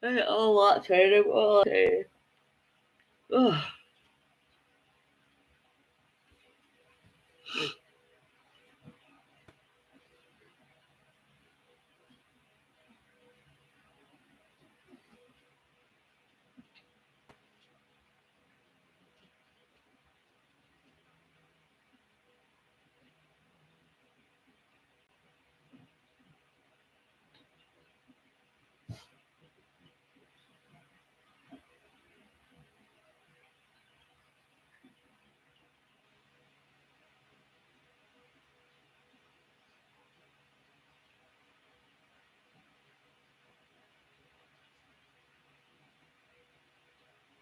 A lot, Shady. A lot, Shady. Ugh.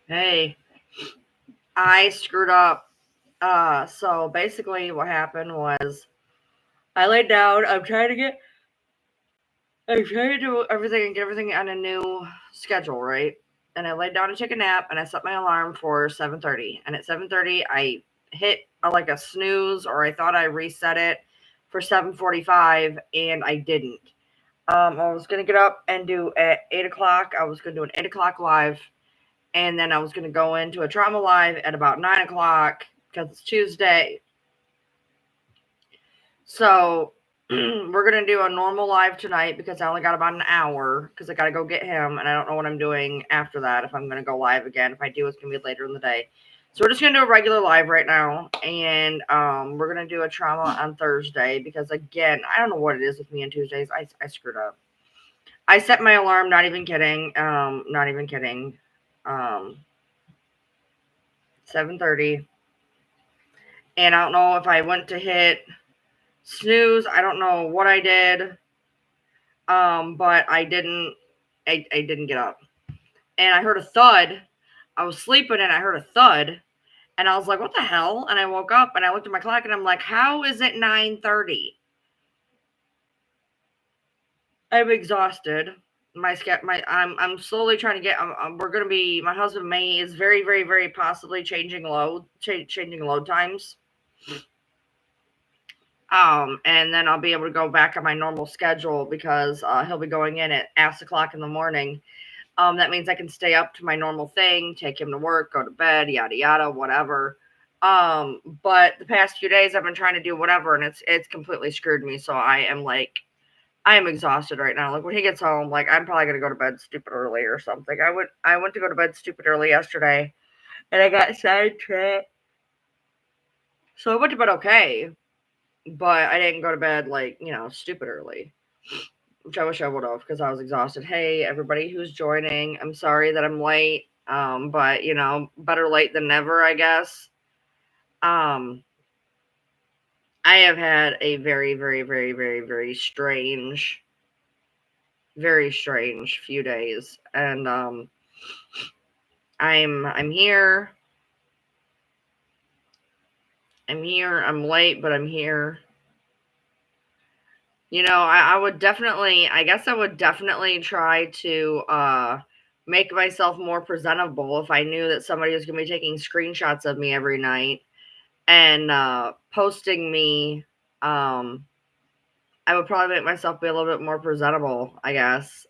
Hey, I screwed up. So basically, what happened was I laid down. I'm trying to do everything and get everything on a new schedule, right? And I laid down to take a nap, and I set my alarm for 7:30. And at 7:30, I hit like a snooze, or I thought I reset it for 7:45, and I didn't. I was gonna get up and do at 8 o'clock. I was gonna do an 8 o'clock live, and then I was gonna go into a trauma live at about 9 o'clock because it's Tuesday. So we're gonna do a normal live tonight because I only got about an hour because I gotta go get him, and I don't know what I'm doing after that. If I'm gonna go live again, if I do, it's gonna be later in the day. So we're just gonna do a regular live right now, and we're gonna do a trauma on Thursday because again, I don't know what it is with me on Tuesdays. I screwed up. I set my alarm. Not even kidding. Not even kidding. Um, 7:30, and I don't know if I went to hit snooze. I don't know what I did. But I didn't. I didn't get up, and I heard a thud. I was sleeping, and I heard a thud, and I was like, "What the hell?" And I woke up, and I looked at my clock, and I'm like, "How is it 9:30?" I'm exhausted. I'm slowly trying to get. We're gonna be. My husband May is very, very, very possibly changing load times. And then I'll be able to go back on my normal schedule because he'll be going in at 8 o'clock in the morning. That means I can stay up to my normal thing, take him to work, go to bed, yada yada, whatever. But the past few days I've been trying to do whatever, and it's completely screwed me. So I am exhausted right now. Like when he gets home, like I'm probably gonna go to bed stupid early or something. I went to go to bed stupid early yesterday, and I got sidetracked. So I went to bed okay, but I didn't go to bed like stupid early, which I wish I would have because I was exhausted. Hey, everybody who's joining, I'm sorry that I'm late. But better late than never, I guess. Um, I have had a very, very, very, very, very strange few days, and I'm here. I'm here. I'm late, but I'm here. I would definitely. I guess I would definitely try to make myself more presentable if I knew that somebody was going to be taking screenshots of me every night and posting me. um I would probably make myself be a little bit more presentable, I guess.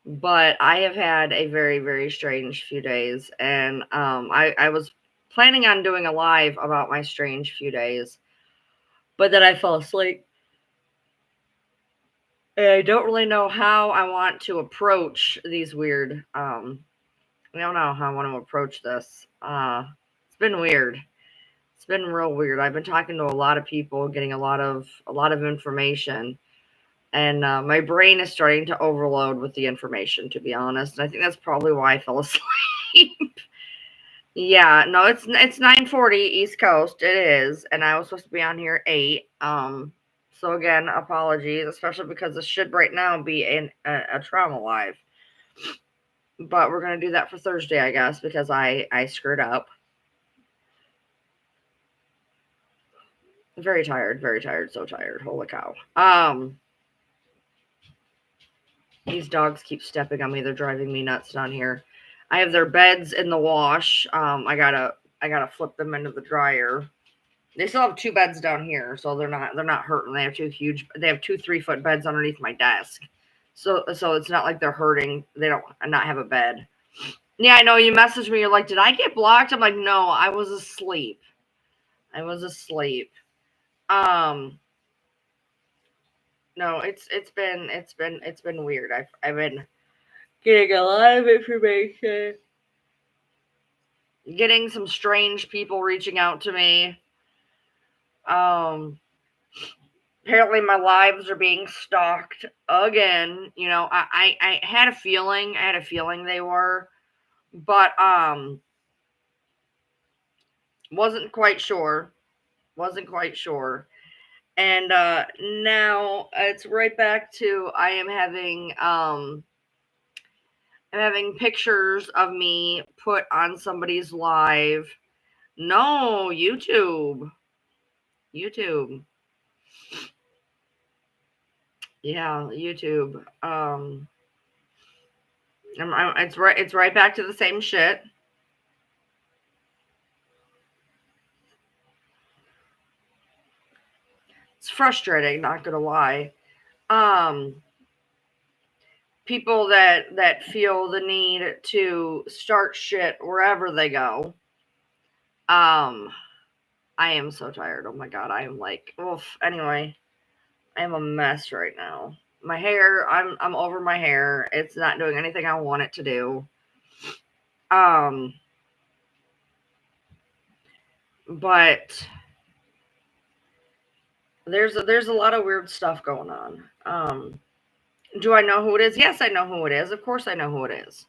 But I have had a very, very strange few days, and I was planning on doing a live about my strange few days, but then I fell asleep. And I don't really know how I want to approach these weird. I don't know how I want to approach this. It's been weird. It's been real weird. I've been talking to a lot of people, getting a lot of information, and my brain is starting to overload with the information. To be honest, and I think that's probably why I fell asleep. Yeah, no, it's 9:40 East Coast. It is, and I was supposed to be on here 8. So again, apologies, especially because this should right now be a trauma live, but we're gonna do that for Thursday, I guess, because I screwed up. Very tired, so tired. Holy cow. These dogs keep stepping on me. They're driving me nuts down here. I have their beds in the wash. I gotta flip them into the dryer. They still have two beds down here, so they're not hurting. They have two 3-foot beds underneath my desk. So it's not like they're hurting. They don't not have a bed. Yeah, I know you messaged me. You're like, did I get blocked? I'm like, no, I was asleep. I was asleep. Um, no, it's been weird. I've been getting a lot of information, getting some strange people reaching out to me. Um, apparently my lives are being stalked again. You know, I had a feeling. I had a feeling they were, but wasn't quite sure. Wasn't quite sure. And now it's right back to I'm having pictures of me put on somebody's live. No, YouTube. YouTube. Yeah, YouTube. It's right back to the same shit. It's frustrating, not gonna lie. Um, People that feel the need to start shit wherever they go. Um, I am so tired. Oh my god, I am like, oof. Anyway, I am a mess right now. My hair, I'm over my hair. It's not doing anything I want it to do. Um, but there's a lot of weird stuff going on. Do I know who it is? Yes, I know who it is. Of course, I know who it is.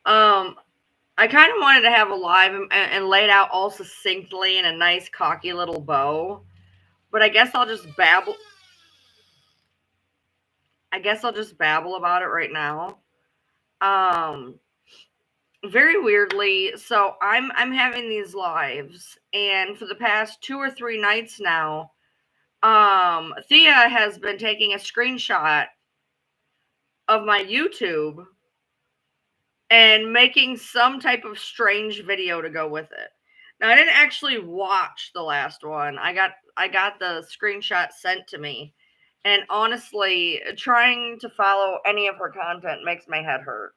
Um, I kind of wanted to have a live and lay it out all succinctly in a nice, cocky little bow, but I guess I'll just babble. I guess I'll just babble about it right now. Um, Very weirdly, so I'm having these lives, and for the past 2 or 3 nights now, Thea has been taking a screenshot of my YouTube and making some type of strange video to go with it. Now I didn't actually watch the last one. I got the screenshot sent to me. And honestly, trying to follow any of her content makes my head hurt.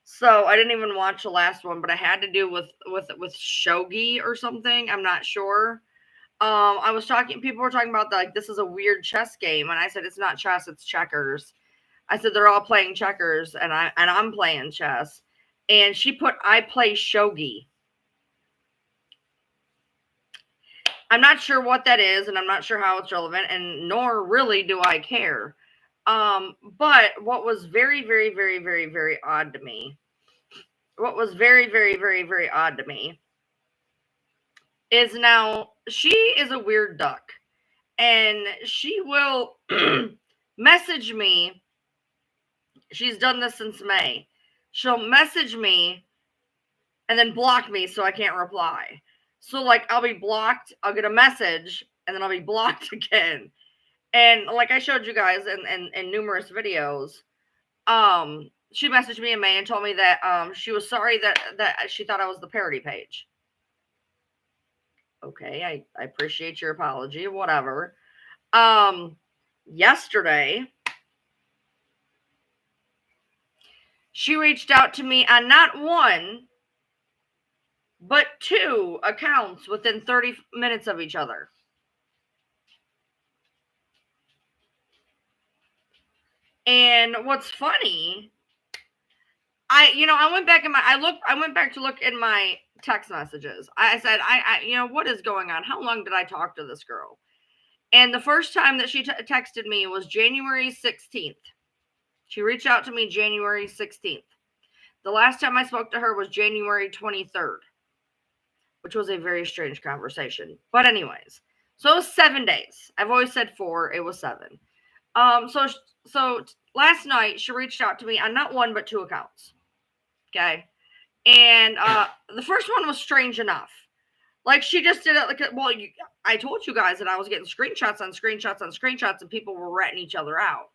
So I didn't even watch the last one, but I had to do with shogi or something. I'm not sure. I was talking. People were talking about like this is a weird chess game, and I said it's not chess, it's checkers. I said they're all playing checkers, and I'm playing chess. And she put I play shogi. I'm not sure what that is, and I'm not sure how it's relevant, and nor really do I care. But what was very, very, very, very, very odd to me, what was very, very, very, very odd to me is now she is a weird duck, and she will message me. She's done this since May. She'll message me and then block me so I can't reply. So like I'll be blocked, I'll get a message, and then I'll be blocked again. And like I showed you guys in numerous videos, she messaged me in May and told me that she was sorry that she thought I was the parody page. Okay, I appreciate your apology, whatever. Yesterday she reached out to me on not one but 2 accounts within 30 minutes of each other. And what's funny, I went back I went back to look in my text messages. I said, what is going on? How long did I talk to this girl? And the first time that she texted me was January 16th. She reached out to me January 16th. The last time I spoke to her was January 23rd, which was a very strange conversation. But anyways, so it was 7 days. I've always said 4. It was 7. So last night she reached out to me on not one but 2 accounts. Okay, and the first one was strange enough. Like she just did it like I told you guys that I was getting screenshots on screenshots on screenshots, and people were ratting each other out.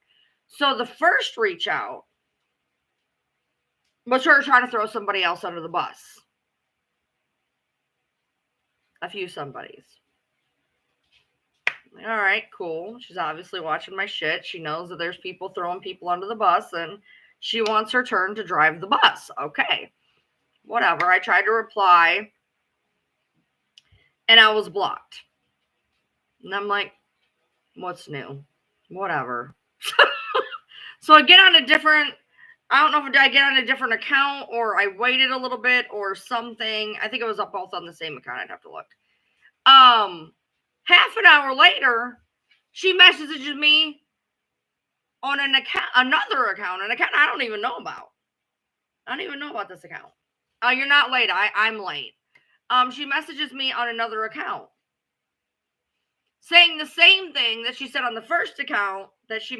So the first reach out was her trying to throw somebody else under the bus. A few somebodies. Like, all right, cool. She's obviously watching my shit. She knows that there's people throwing people under the bus and she wants her turn to drive the bus. Okay. Whatever. I tried to reply and I was blocked. And I'm like, what's new? Whatever. So I get on a different, I don't know if I get on a different account or I waited a little bit or something. I think it was up both on the same account. I'd have to look. Half an hour later, she messages me on an account, another account, an account I don't even know about. I don't even know about this account. You're not late. I'm late. She messages me on another account saying the same thing that she said on the first account that she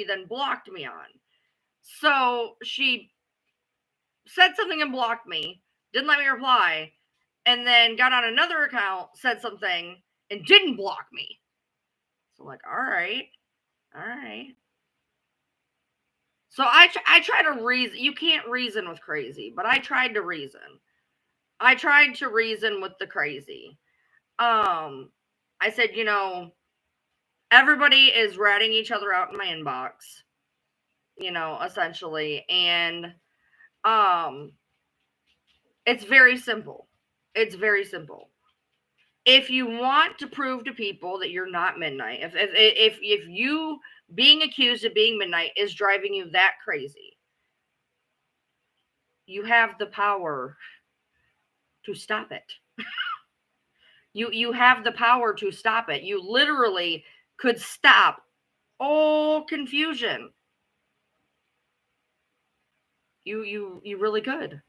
then blocked me on. So she said something and blocked me, didn't let me reply, and then got on another account, said something, and didn't block me. So I'm like, all right. So I try to reason. You can't reason with crazy, but I tried to reason. I tried to reason with the crazy. I said, everybody is ratting each other out in my inbox, essentially. And it's very simple. It's very simple. If you want to prove to people that you're not midnight, if you being accused of being midnight is driving you that crazy, you have the power to stop it. You have the power to stop it. You literally could stop all confusion. You really could.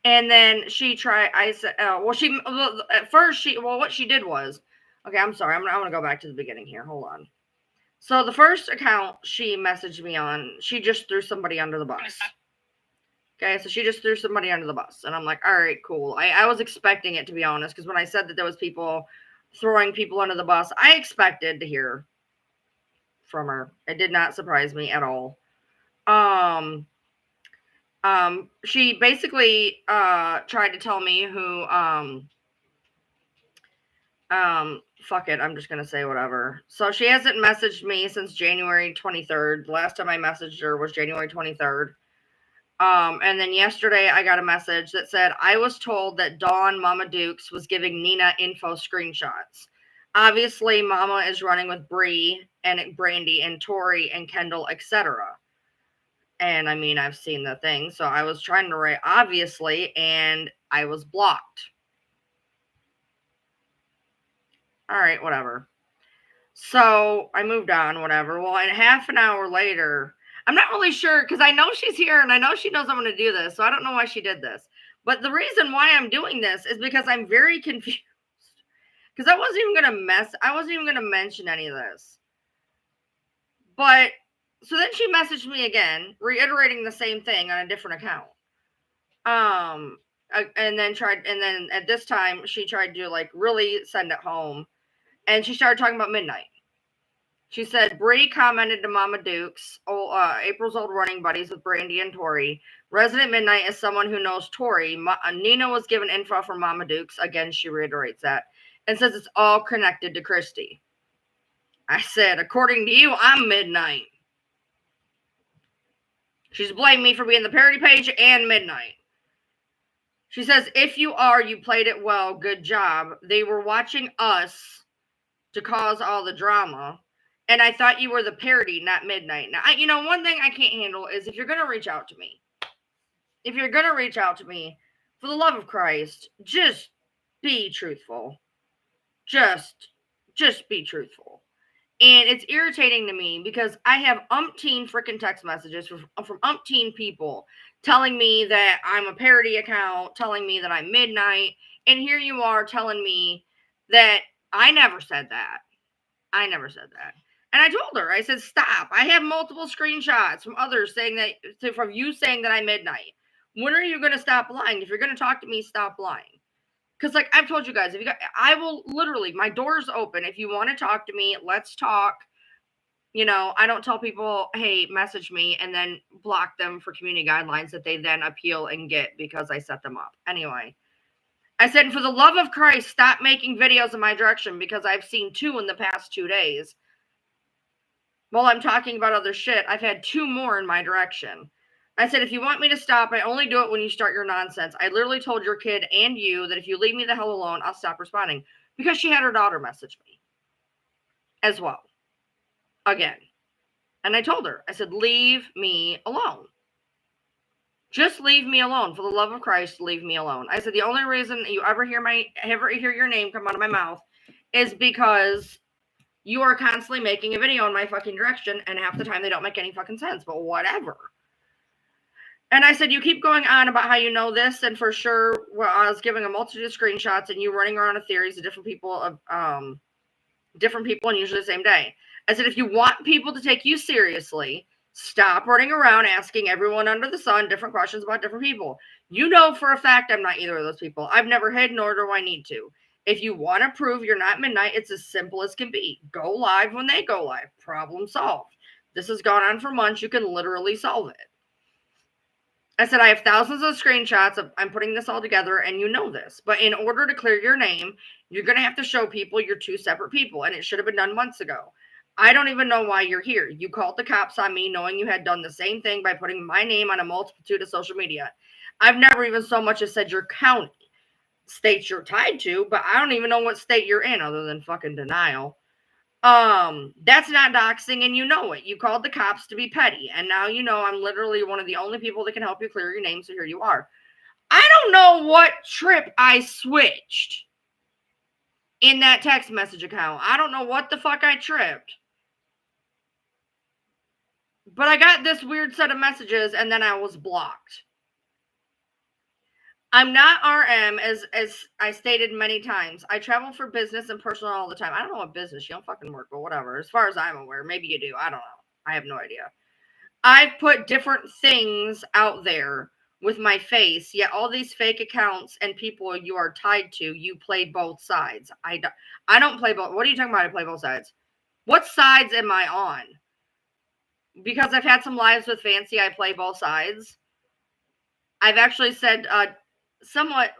And then she tried. I said, at first what she did was, okay, I'm sorry. I'm gonna go back to the beginning here. Hold on. So the first account she messaged me on, she just threw somebody under the bus. Okay, so she just threw somebody under the bus. And I'm like, all right, cool. I was expecting it, to be honest, because when I said that there was people throwing people under the bus, I expected to hear from her. It did not surprise me at all. She basically tried to tell me who fuck it, I'm just gonna say whatever. So she hasn't messaged me since January 23rd. The last time I messaged her was January 23rd. And then yesterday I got a message that said, I was told that Dawn Mama Dukes was giving Nina info screenshots. Obviously, Mama is running with Bree and Brandy and Tori and Kendall, etc. And I mean, I've seen the thing. So I was trying to write obviously, and I was blocked. All right, whatever. So I moved on, whatever. Well, and half an hour later, I'm not really sure because I know she's here and I know she knows I'm going to do this. So I don't know why she did this. But the reason why I'm doing this is because I'm very confused. Because I wasn't even going to mention any of this. But so then she messaged me again, reiterating the same thing on a different account. And then at this time she tried to like really send it home, and she started talking about midnight. She said, Bree commented to Mama Dukes, April's old running buddies with Brandy and Tori. Resident Midnight is someone who knows Tori. Nina was given info from Mama Dukes. Again, she reiterates that. And says it's all connected to Christy. I said, according to you, I'm midnight. She's blamed me for being the parody page and midnight. She says, if you are, you played it well. Good job. They were watching us to cause all the drama. And I thought you were the parody, not midnight. Now, one thing I can't handle is if you're going to reach out to me, for the love of Christ, just be truthful. Just be truthful. And it's irritating to me because I have umpteen freaking text messages from umpteen people telling me that I'm a parody account, telling me that I'm midnight. And here you are telling me that I never said that. And I told her, I said, stop. I have multiple screenshots from others from you saying that I'm midnight. When are you going to stop lying? If you're going to talk to me, stop lying. Because like I've told you guys, I will literally, my door's open. If you want to talk to me, let's talk. I don't tell people, hey, message me and then block them for community guidelines that they then appeal and get because I set them up. Anyway, I said, for the love of Christ, stop making videos in my direction, because I've seen 2 in the past 2 days. While I'm talking about other shit, I've had 2 more in my direction. I said, if you want me to stop, I only do it when you start your nonsense. I literally told your kid and you that if you leave me the hell alone, I'll stop responding. Because she had her daughter message me as well. Again. And I told her, I said, leave me alone. Just leave me alone. For the love of Christ, leave me alone. I said, the only reason you ever hear your name come out of my mouth is because you are constantly making a video in my fucking direction, and half the time they don't make any fucking sense, but whatever. And I said, you keep going on about how you know this, and for sure, well, I was giving a multitude of screenshots, and you running around with theories of different people, and usually the same day. I said, if you want people to take you seriously, stop running around asking everyone under the sun different questions about different people. You know for a fact I'm not either of those people. I've never hid, nor do I need to. If you want to prove you're not Midnight, it's as simple as can be. Go live when they go live. Problem solved. This has gone on for months. You can literally solve it. I said, I have thousands of screenshots of I'm putting this all together, and you know this. But in order to clear your name, you're going to have to show people you're 2 separate people, and it should have been done months ago. I don't even know why you're here. You called the cops on me knowing you had done the same thing by putting my name on a multitude of social media. I've never even so much as said your county, states you're tied to, but I don't even know what state you're in other than fucking denial. That's not doxing, and you know it. You called the cops to be petty, and now you know I'm literally one of the only people that can help you clear your name, so here you are. I don't know what trip I switched in that text message account. I don't know what the fuck I tripped. But I got this weird set of messages, and then I was blocked. I'm not RM, as I stated many times. I travel for business and personal all the time. I don't know what business. You don't fucking work, but whatever. As far as I'm aware. Maybe you do. I don't know. I have no idea. I've put different things out there with my face, yet all these fake accounts and people you are tied to, you play both sides. I don't play both. What are you talking about? I play both sides. What sides am I on? Because I've had some lives with Fancy, I play both sides. I've actually said somewhat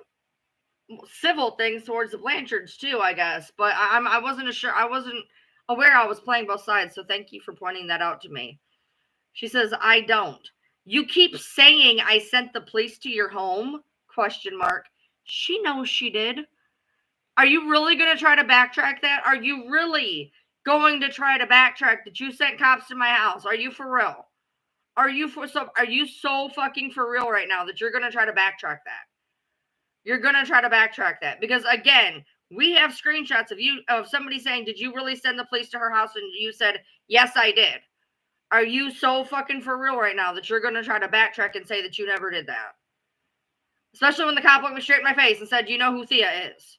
civil things towards the Blanchards too, I guess. But I wasn't sure. I wasn't aware I was playing both sides. So thank you for pointing that out to me. She says, I don't. You keep saying I sent the police to your home? ? She knows she did. Are you really going to try to backtrack that? Are you really going to try to backtrack that you sent cops to my house? Are you for real? Are you so fucking for real right now that you're going to try to backtrack that? You're going to try to backtrack that. Because again, we have screenshots of somebody saying, did you really send the police to her house? And you said, yes, I did. Are you so fucking for real right now that you're going to try to backtrack and say that you never did that? Especially when the cop looked me straight in my face and said, you know who Thea is?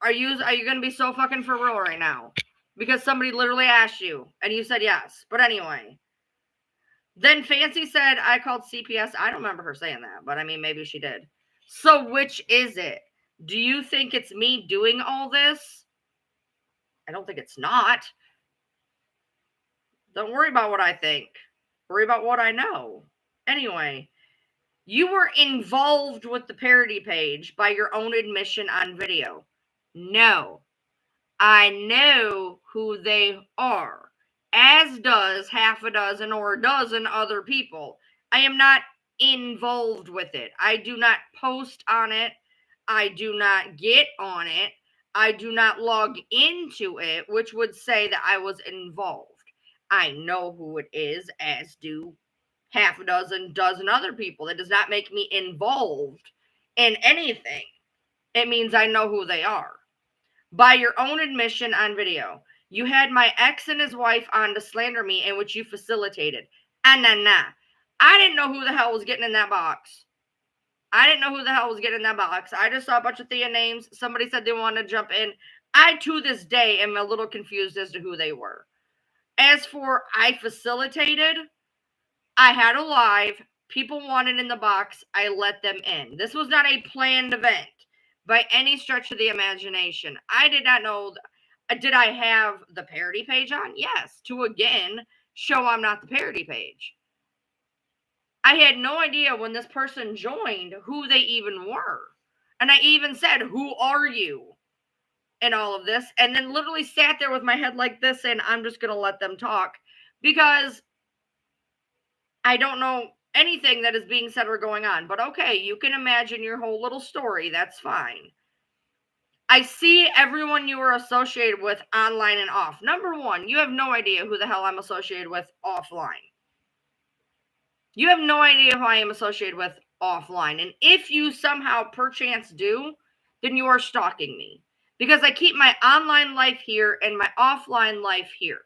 Are you going to be so fucking for real right now? Because somebody literally asked you and you said yes. But anyway. Then Fancy said, I called CPS. I don't remember her saying that, but I mean, maybe she did. So which is it? Do you think it's me doing all this? I don't think it's not. Don't worry about what I think. Worry about what I know. Anyway, you were involved with the parody page by your own admission on video. No. I know who they are, as does half a dozen or a dozen other people. I am not involved with it. I do not post on it. I do not get on it. I do not log into it, which would say that I was involved. I know who it is, as do half a dozen other people. That does not make me involved in anything. It means I know who they are. By your own admission on video, you had my ex and his wife on to slander me, in which you facilitated. Nah. I didn't know who the hell was getting in that box. I just saw a bunch of Thea names. Somebody said they wanted to jump in. I, to this day, am a little confused as to who they were. As for I facilitated, I had a live. People wanted in the box. I let them in. This was not a planned event by any stretch of the imagination. I did not know. Did I have the parody page on? Yes. To again show I'm not the parody page. I had no idea when this person joined who they even were. And I even said, who are you in all of this? And then literally sat there with my head like this and I'm just going to let them talk because I don't know anything that is being said or going on. But okay, you can imagine your whole little story. That's fine. I see everyone you were associated with online and off. Number one, you have no idea who the hell I'm associated with offline. You have no idea who I am associated with offline. And if you somehow perchance do, then you are stalking me. Because I keep my online life here and my offline life here.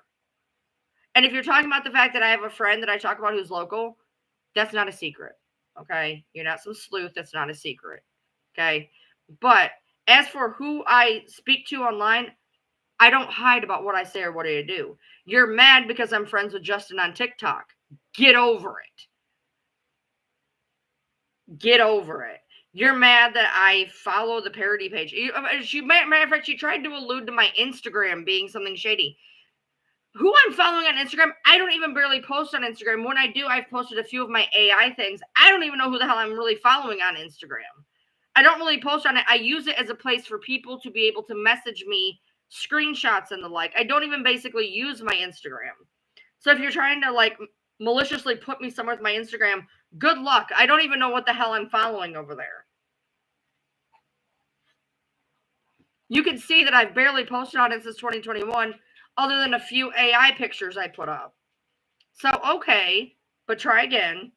And if you're talking about the fact that I have a friend that I talk about who's local, that's not a secret. Okay? You're not some sleuth. That's not a secret. Okay? But as for who I speak to online, I don't hide about what I say or what I do. You're mad because I'm friends with Justin on TikTok. Get over it. Get over it. You're mad that I follow the parody page. Matter of fact, she tried to allude to my Instagram being something shady. Who I'm following on Instagram, I don't even barely post on Instagram. When I do, I've posted a few of my AI things. I don't even know who the hell I'm really following on Instagram. I don't really post on it. I use it as a place for people to be able to message me screenshots and the like. I don't even basically use my Instagram. So if you're trying to like maliciously put me somewhere with my Instagram, good luck. I don't even know what the hell I'm following over there. You can see that I've barely posted on it since 2021, other than a few AI pictures I put up. So, okay, but try again.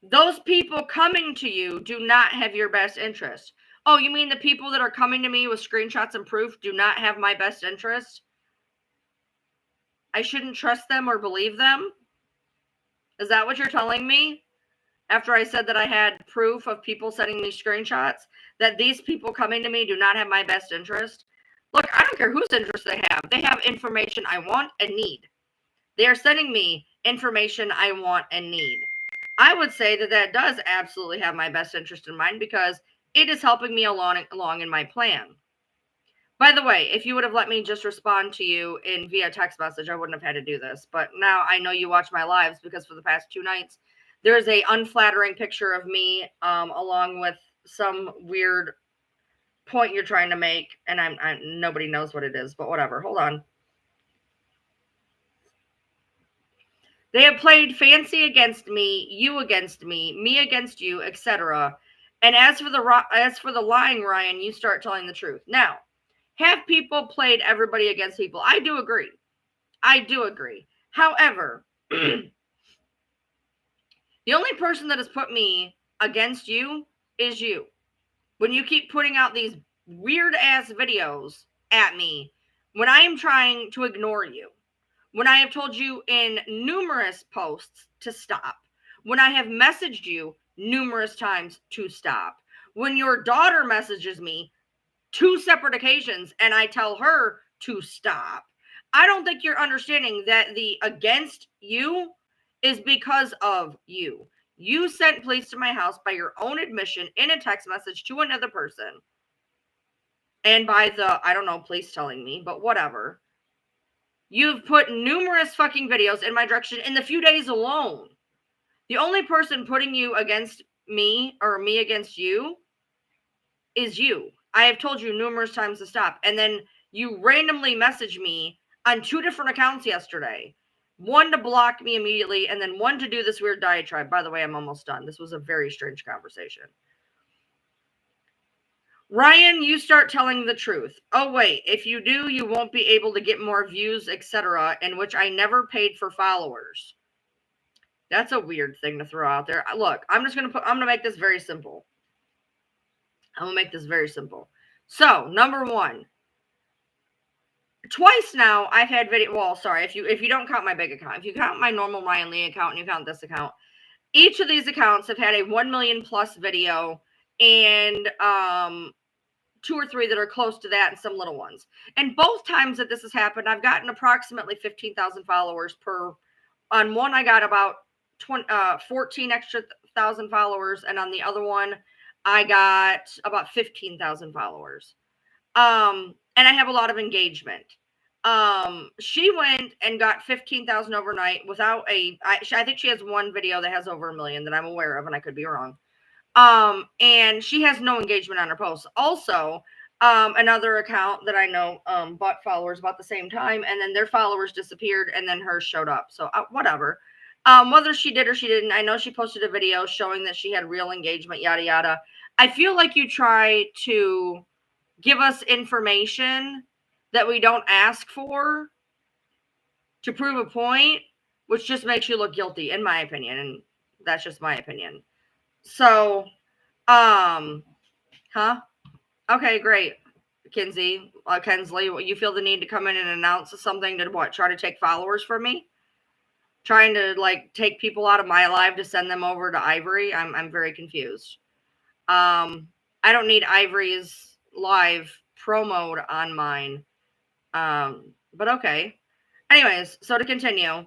Those people coming to you do not have your best interest. Oh, you mean the people that are coming to me with screenshots and proof do not have my best interest? I shouldn't trust them or believe them? Is that what you're telling me? After I said that I had proof of people sending me screenshots, that these people coming to me do not have my best interest? Look, I don't care whose interest they have. They have information I want and need. They are sending me information I want and need. I would say that that does absolutely have my best interest in mind because it is helping me along in my plan. By the way, if you would have let me just respond to you in via text message, I wouldn't have had to do this. But now I know you watch my lives because for the past 2 nights, there's a unflattering picture of me along with some weird point you're trying to make, and I'm nobody knows what it is, but whatever. Hold on. They have played fancy against me, you against me against you, etc. And as for the lying, Ryan, you start telling the truth. Now, have people played everybody against people? I do agree. I do agree. However, the only person that has put me against you is you. When you keep putting out these weird ass videos at me when I am trying to ignore you, when I have told you in numerous posts to stop, when I have messaged you numerous times to stop, when your daughter messages me 2 separate occasions and I tell her to stop, I don't think you're understanding that the against you is because of you. You sent police to my house by your own admission in a text message to another person. And by the, I don't know, police telling me, but whatever. You've put numerous fucking videos in my direction in the few days alone. The only person putting you against me or me against you is you. I have told you numerous times to stop. And then you randomly message me on 2 different accounts yesterday. One to block me immediately, and then one to do this weird diatribe. By the way, I'm almost done. This was a very strange conversation. Ryan, you start telling the truth. Oh, wait, if you do, you won't be able to get more views, etc., in which I never paid for followers. That's a weird thing to throw out there. Look, I'm going to make this very simple. So, number one, twice now I've had video. Well, sorry, if you don't count my big account, if you count my normal Ryan Lee account and you count this account, each of these accounts have had a 1 million plus video and 2 or 3 that are close to that and some little ones. And both times that this has happened, I've gotten approximately 15,000 followers per. On one, I got about 14 extra thousand followers, and on the other one, I got about 15,000 followers. And I have a lot of engagement. She went and got 15,000 overnight without I think she has one video that has over 1 million that I'm aware of, and I could be wrong. And she has no engagement on her posts. Also, another account that I know bought followers about the same time, and then their followers disappeared, and then hers showed up. So whatever. Whether she did or she didn't, I know she posted a video showing that she had real engagement, yada yada. I feel like you try to give us information that we don't ask for to prove a point, which just makes you look guilty, in my opinion, and that's just my opinion. So, huh? Okay, great. Kensley, you feel the need to come in and announce something to what? Try to take followers from me? Trying to like take people out of my life to send them over to Ivory? I'm very confused. I don't need Ivory's live promoed on mine. But okay. Anyways, so to continue.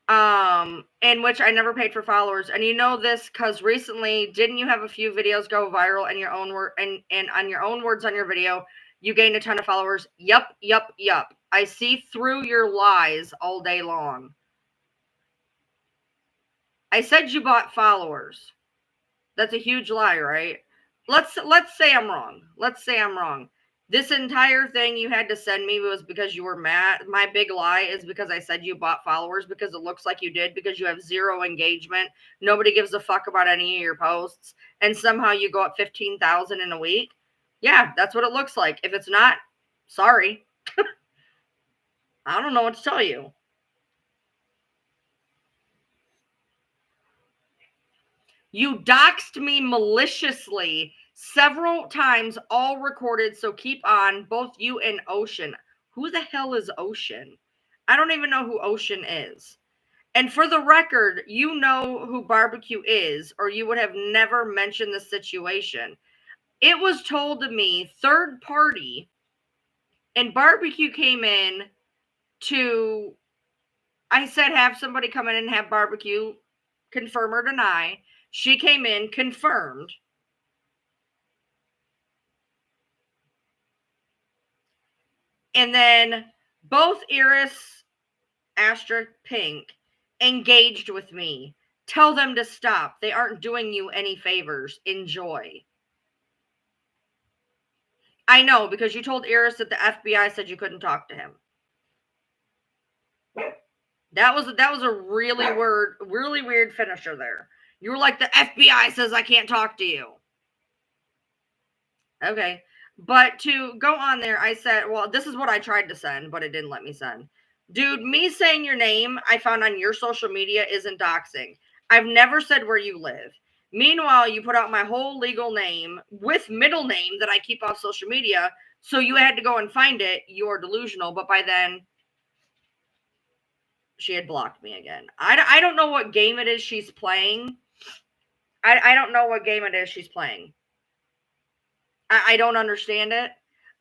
In which I never paid for followers, and you know this because recently, didn't you have a few videos go viral in your own word and on your own words on your video, you gained a ton of followers? Yup. I see through your lies all day long. I said you bought followers. That's a huge lie, right? Let's say I'm wrong. This entire thing you had to send me was because you were mad. My big lie is because I said you bought followers, because it looks like you did, because you have zero engagement. Nobody gives a fuck about any of your posts, and somehow you go up 15,000 in a week. Yeah, that's what it looks like. If it's not, sorry. I don't know what to tell you. You doxed me maliciously several times, all recorded, so keep on, both you and Ocean. Who the hell is Ocean? I don't even know who Ocean is. And for the record, you know who Barbecue is, or you would have never mentioned the situation. It was told to me, third party, and Barbecue came in to, I said, have somebody come in and have Barbecue confirm or deny. She came in, confirmed. And then both Iris, Astra, Pink engaged with me. Tell them to stop. They aren't doing you any favors. Enjoy. I know, because you told Iris that the FBI said you couldn't talk to him. That was a really weird finisher there. You were like, the FBI says I can't talk to you. Okay. But to go on there, I said, well, this is what I tried to send, but it didn't let me send. Dude, me saying your name, I found on your social media, isn't doxing. I've never said where you live. Meanwhile, you put out my whole legal name with middle name that I keep off social media, so you had to go and find it. You're delusional. But by then, she had blocked me again. I don't know what game it is she's playing. I don't know what game it is she's playing. I don't understand it.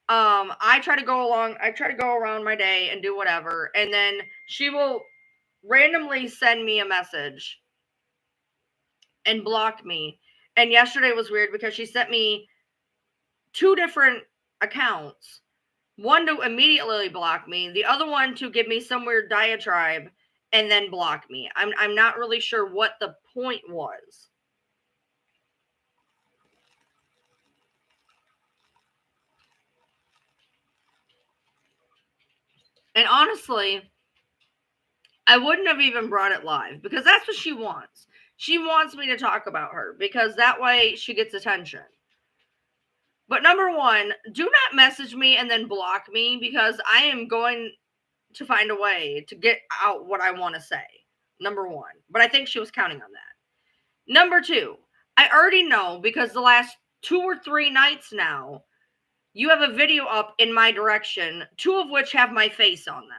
I try to go around my day and do whatever, and then she will randomly send me a message and block me. And yesterday was weird because she sent me 2 different accounts. One to immediately block me, the other one to give me some weird diatribe and then block me. I'm not really sure what the point was. And honestly, I wouldn't have even brought it live because that's what she wants. She wants me to talk about her because that way she gets attention. But number one, do not message me and then block me, because I am going to find a way to get out what I want to say. Number one. But I think she was counting on that. Number two, I already know, because the last 2 or 3 nights now, you have a video up in my direction, 2 of which have my face on them.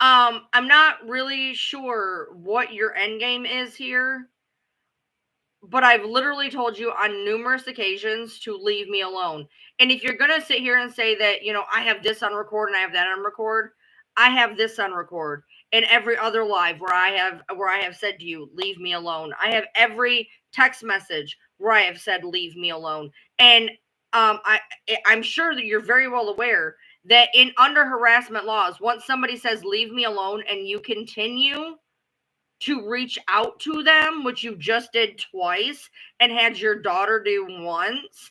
I'm not really sure what your end game is here, but I've literally told you on numerous occasions to leave me alone. And if you're going to sit here and say that, I have this on record and I have that on record, I have this on record. And every other live where I have said to you, leave me alone. I have every text message where I have said, leave me alone. And I'm sure that you're very well aware that under harassment laws, once somebody says, leave me alone, and you continue to reach out to them, which you just did twice and had your daughter do once,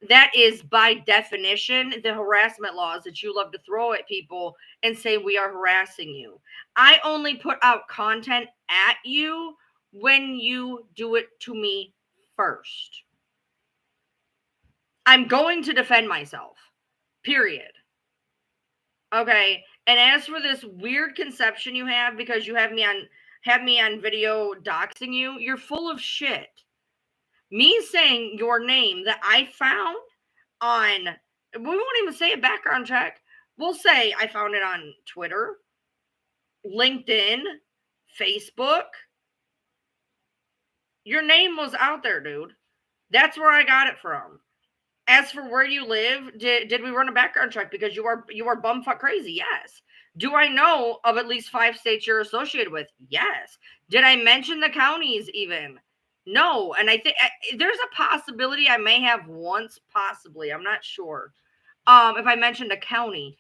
that is by definition the harassment laws that you love to throw at people and say we are harassing you. I only put out content at you when you do it to me first. I'm going to defend myself. Period. Okay. And as for this weird conception you have because you have me on video doxing you, you're full of shit. Me saying your name that I found on, we won't even say a background check. We'll say I found it on Twitter, LinkedIn, Facebook. Your name was out there, dude. That's where I got it from. As for where you live, did we run a background check because you are bumfuck crazy? Yes. Do I know of at least 5 states you're associated with? Yes. Did I mention the counties even? No. And I think there's a possibility I may have once, possibly. I'm not sure. If I mentioned a county.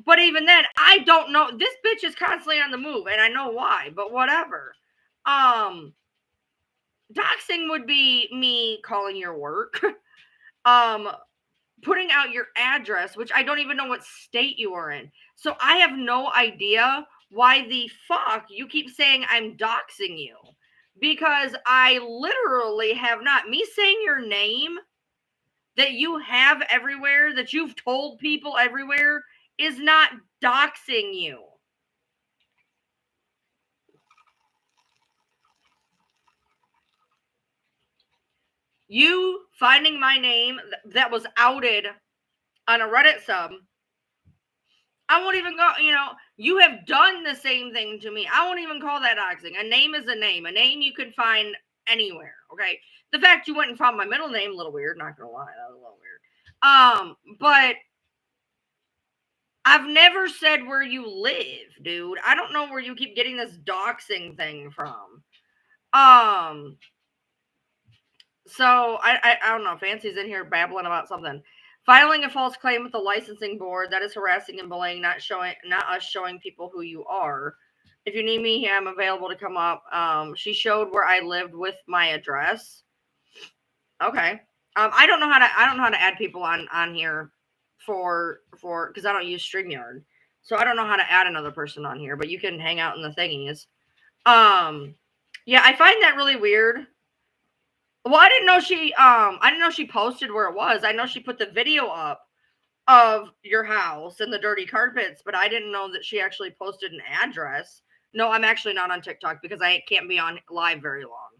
But even then, I don't know. This bitch is constantly on the move, and I know why, but whatever. Doxing would be me calling your work. Putting out your address, which I don't even know what state you are in. So I have no idea why the fuck you keep saying I'm doxing you. Because I literally have not. Me saying your name that you have everywhere, that you've told people everywhere, is not doxing you. You finding my name that was outed on a Reddit sub, I won't even go, you have done the same thing to me. I won't even call that doxing. A name is a name. A name you could find anywhere, okay? The fact you went and found my middle name, a little weird, not gonna lie, that was a little weird. But I've never said where you live, dude. I don't know where you keep getting this doxing thing from. So I don't know. Fancy's in here babbling about something. Filing a false claim with the licensing board, that is harassing and bullying, not us showing people who you are. If you need me, I'm available to come up. She showed where I lived with my address. Okay. I don't know how to add people on here for because I don't use StreamYard. So I don't know how to add another person on here, but you can hang out in the thingies. Yeah, I find that really weird. Well, I didn't know she posted where it was. I know she put the video up of your house and the dirty carpets, but I didn't know that she actually posted an address. No, I'm actually not on TikTok because I can't be on live very long.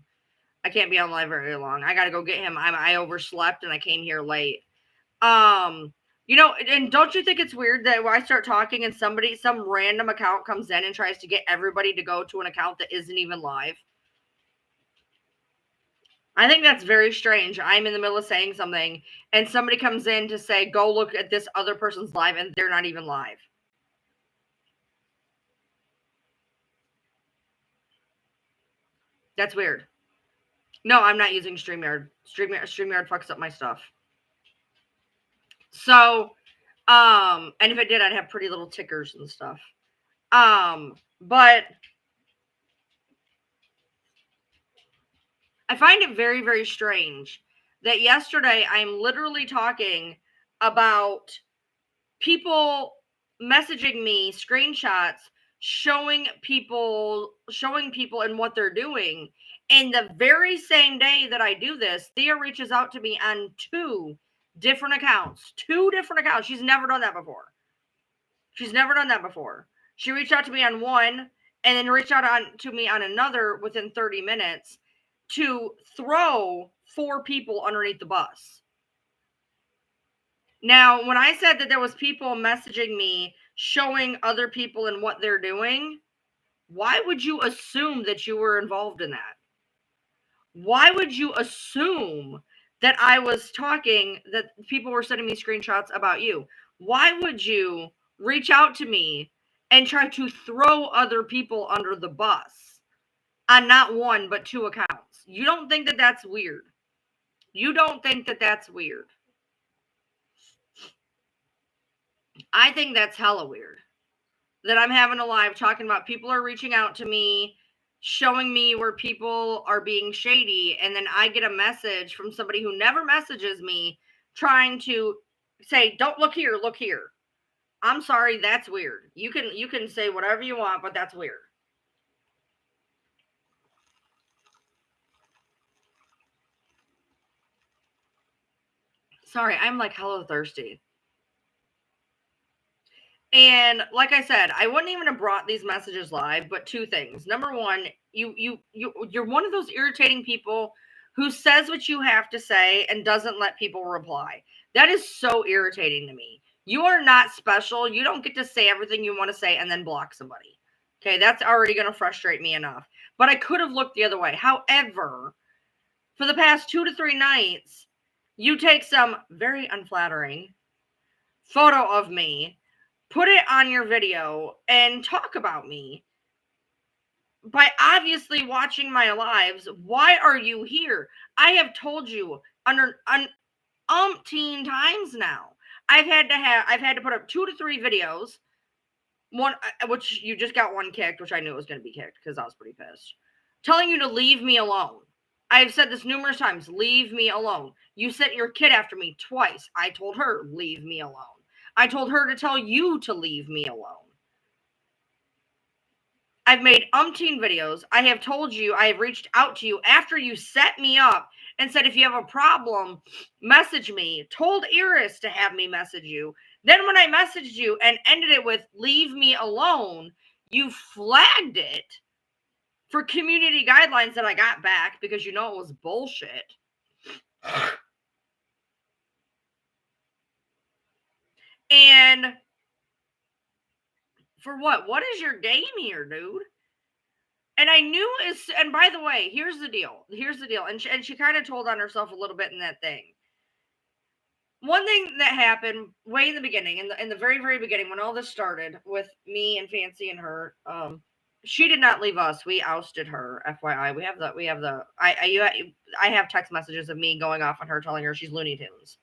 I can't be on live very long. I got to go get him. I overslept and I came here late. And don't you think it's weird that when I start talking and some random account comes in and tries to get everybody to go to an account that isn't even live? I think that's very strange. I'm in the middle of saying something and somebody comes in to say, go look at this other person's live, and they're not even live. That's weird. No, I'm not using StreamYard. StreamYard fucks up my stuff. So, and if it did, I'd have pretty little tickers and stuff. But I find it very, very strange that yesterday I'm literally talking about people messaging me screenshots showing people and what they're doing. And the very same day that I do this, Thea reaches out to me on 2 different accounts. 2 different accounts. She's never done that before. She reached out to me on one and then reached out to me on another within 30 minutes to throw 4 people underneath the bus. Now, when I said that there was people messaging me showing other people and what they're doing, why would you assume that you were involved in that? Why would you assume that I was talking, that people were sending me screenshots about you? Why would you reach out to me and try to throw other people under the bus on not 1, but 2 accounts? You don't think that that's weird? You don't think that that's weird? I think that's hella weird. that I'm having a live talking about people are reaching out to me, showing me where people are being shady, and then I get a message from somebody who never messages me trying to say, don't look here, look here. I'm sorry, that's weird. You can say whatever you want, but that's weird. Sorry, I'm like hella thirsty. And like I said, I wouldn't even have brought these messages live, but two things. Number one, you're one of those irritating people who says what you have to say and doesn't let people reply. That is so irritating to me. You are not special. You don't get to say everything you want to say and then block somebody. Okay, that's already going to frustrate me enough. But I could have looked the other way. However, for the past 2 to 3 nights, you take some very unflattering photo of me, put it on your video, and talk about me by obviously watching my lives. Why are you here? I have told you umpteen times now. I've had to put up 2 to 3 videos. One, which you just got one kicked, which I knew it was going to be kicked because I was pretty pissed. Telling you to leave me alone. I've said this numerous times. Leave me alone. You sent your kid after me twice. I told her, leave me alone. I told her to tell you to leave me alone. I've made umpteen videos. I have told you, I have reached out to you after you set me up and said, if you have a problem, message me. Told Iris to have me message you. Then when I messaged you and ended it with, leave me alone, you flagged it for community guidelines that I got back because you know it was bullshit. And for what? What is your game here, dude? And I knew is, and by the way, here's the deal. And she kind of told on herself a little bit in that thing. One thing that happened way in the beginning, in the very, very beginning, when all this started with me and Fancy and her, she did not leave us. We ousted her. FYI, I have text messages of me going off on her, telling her she's Looney Tunes.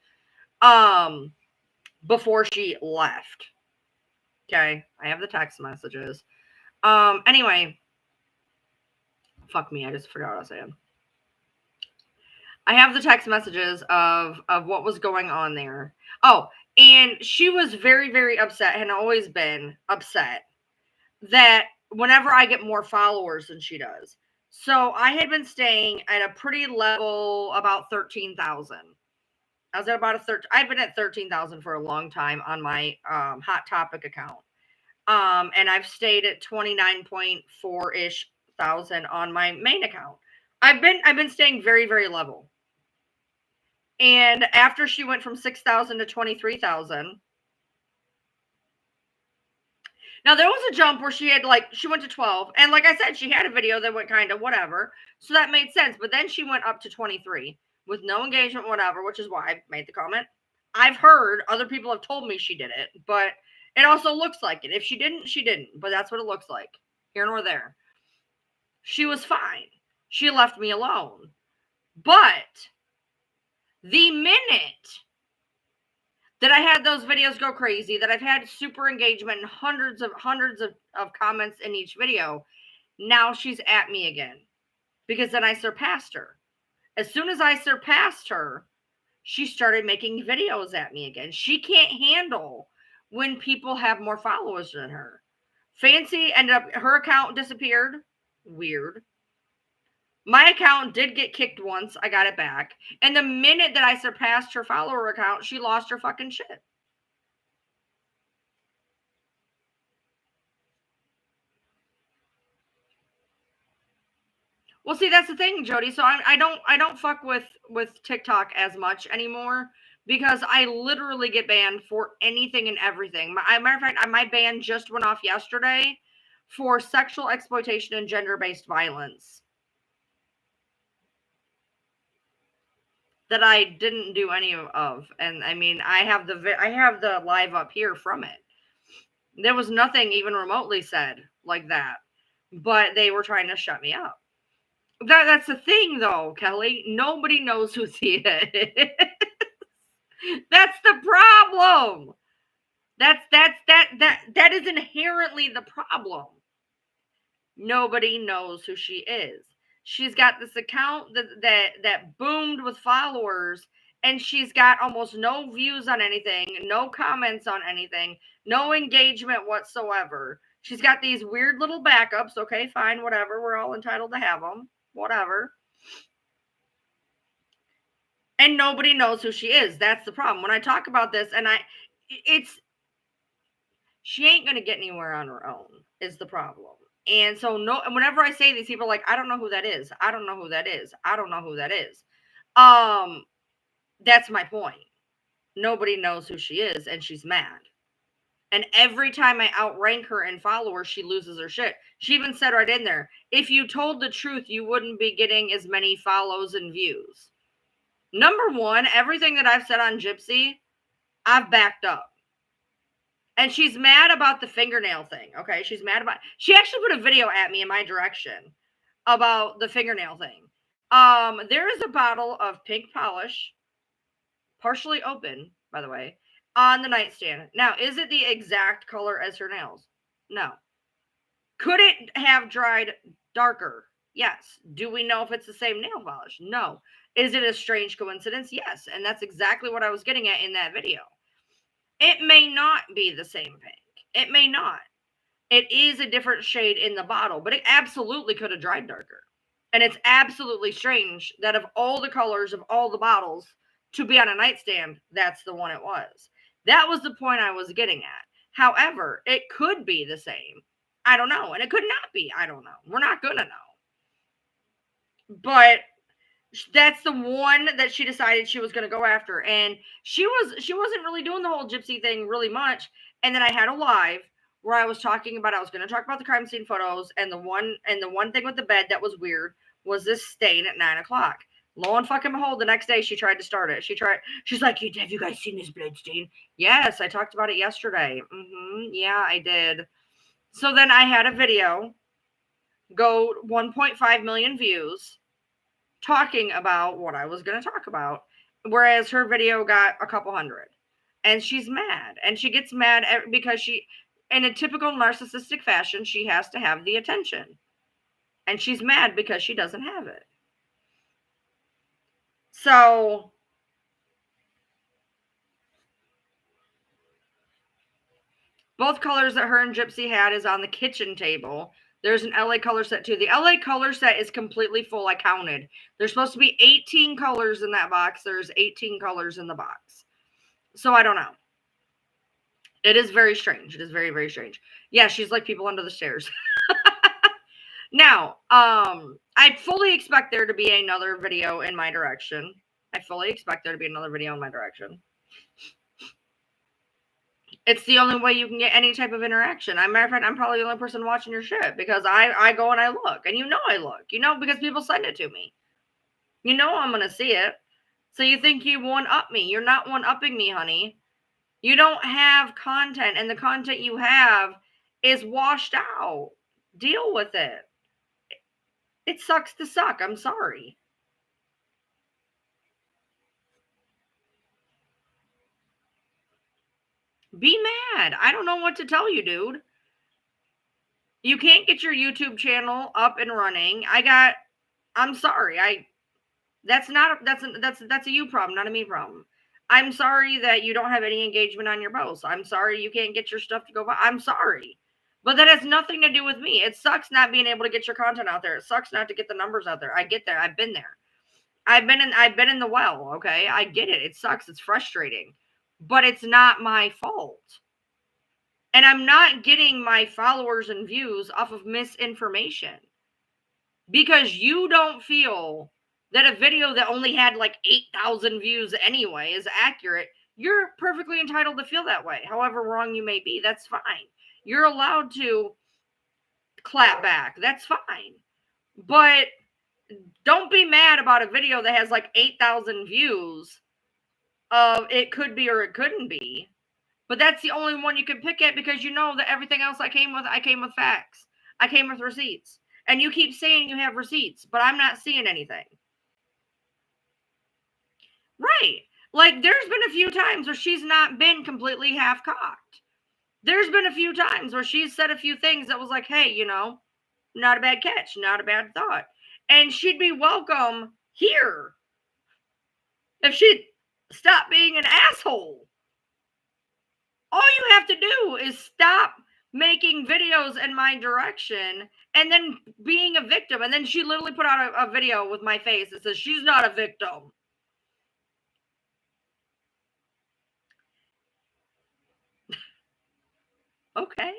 Before she left. Okay, I have the text messages. Anyway, fuck me, I just forgot what I was saying. I have the text messages of what was going on there. Oh, and she was very, very upset, and always been upset that whenever I get more followers than she does. So I had been staying at a pretty level, about 13,000. I was at about I've been at 13,000 for a long time on my Hot Topic account. And I've stayed at 29.4-ish thousand on my main account. I've been staying very, very level. And after she went from 6,000 to 23,000, now there was a jump where she went to 12, and like I said, she had a video that went kind of whatever, so that made sense. But then she went up to 23 with no engagement, whatever, which is why I made the comment. I've heard other people have told me she did it, but it also looks like it. If she didn't, she didn't. But that's what it looks like. Here nor there. She was fine. She left me alone. But the minute that I had those videos go crazy, that I've had super engagement and hundreds of comments in each video, now she's at me again. Because then I surpassed her. As soon as I surpassed her, she started making videos at me again. She can't handle when people have more followers than her. Fancy ended up, her account disappeared. Weird. My account did get kicked once. I got it back. And the minute that I surpassed her follower account, she lost her fucking shit. Well, see, that's the thing, Jody. So I don't fuck with TikTok as much anymore because I literally get banned for anything and everything. Matter of fact, my ban just went off yesterday for sexual exploitation and gender-based violence that I didn't do any of. And I mean, I have the live up here from it. There was nothing even remotely said like that, but they were trying to shut me up. That's the thing, though, Kelly. Nobody knows who Thea is. That's the problem. That is inherently the problem. Nobody knows who she is. She's got this account that boomed with followers, and she's got almost no views on anything, no comments on anything, no engagement whatsoever. She's got these weird little backups. Okay, fine, whatever. We're all entitled to have them. Whatever. And nobody knows who she is. That's the problem. When I talk about this, and she ain't going to get anywhere on her own is the problem. And so whenever I say these, people are like, I don't know who that is. I don't know who that is. I don't know who that is. That's my point. Nobody knows who she is, and she's mad. And every time I outrank her in followers, she loses her shit. She even said right in there, if you told the truth, you wouldn't be getting as many follows and views. Number one, everything that I've said on Gypsy, I've backed up. And she's mad about the fingernail thing. Okay. She actually put a video at me in my direction about the fingernail thing. There is a bottle of pink polish, partially open, by the way, on the nightstand. Now, is it the exact color as her nails? No. Could it have dried darker? Yes. Do we know if it's the same nail polish? No. Is it a strange coincidence? Yes. And that's exactly what I was getting at in that video. It may not be the same pink. It may not. It is a different shade in the bottle, but it absolutely could have dried darker. And it's absolutely strange that of all the colors of all the bottles to be on a nightstand, that's the one it was. That was the point I was getting at. However, it could be the same. I don't know. And it could not be. I don't know. We're not going to know. But that's the one that she decided she was going to go after. And she wasn't really doing the whole Gypsy thing really much. And then I had a live where I was talking about, I was going to talk about the crime scene photos, and the one thing with the bed that was weird was this stain at 9:00. Lo and fucking behold, the next day she tried to start it. She's like, have you guys seen this blood stain? Yes, I talked about it yesterday. Yeah, I did. So then I had a video go 1.5 million views talking about what I was going to talk about, whereas her video got a couple hundred. And she's mad. And she gets mad because she, in a typical narcissistic fashion, she has to have the attention. And she's mad because she doesn't have it. So both colors that her and Gypsy had is on the kitchen table. There's an LA color set too. The LA color set is completely full. I counted. There's supposed to be 18 colors in that box. There's 18 colors in the box. So I don't know. It is very strange. It is very, very strange. Yeah, she's like people under the stairs. Now, I fully expect there to be another video in my direction. I fully expect there to be another video in my direction. It's the only way you can get any type of interaction. I'm probably the only person watching your shit because I go and I look. And I look. Because people send it to me. I'm going to see it. So you think you one-up me. You're not one-upping me, honey. You don't have content, and the content you have is washed out. Deal with it. It sucks to suck. I'm sorry. Be mad. I don't know what to tell you, dude. You can't get your YouTube channel up and running. I'm sorry. That's a you problem, not a me problem. I'm sorry that you don't have any engagement on your posts. I'm sorry you can't get your stuff to go by. I'm sorry. But that has nothing to do with me. It sucks not being able to get your content out there. It sucks not to get the numbers out there. I get there. I've been there. I've been in the well, okay? I get it. It sucks. It's frustrating. But it's not my fault. And I'm not getting my followers and views off of misinformation. Because you don't feel that a video that only had like 8,000 views anyway is accurate. You're perfectly entitled to feel that way. However wrong you may be, that's fine. You're allowed to clap back. That's fine. But don't be mad about a video that has like 8,000 views of it could be or it couldn't be. But that's the only one you can pick at because you know that everything else I came with facts. I came with receipts. And you keep saying you have receipts, but I'm not seeing anything. Right. Like, there's been a few times where she's not been completely half-cocked. There's been a few times where she's said a few things that was like, hey, you know, not a bad catch, not a bad thought. And she'd be welcome here if she'd stop being an asshole. All you have to do is stop making videos in my direction and then being a victim. And then she literally put out a video with my face that says she's not a victim. Okay.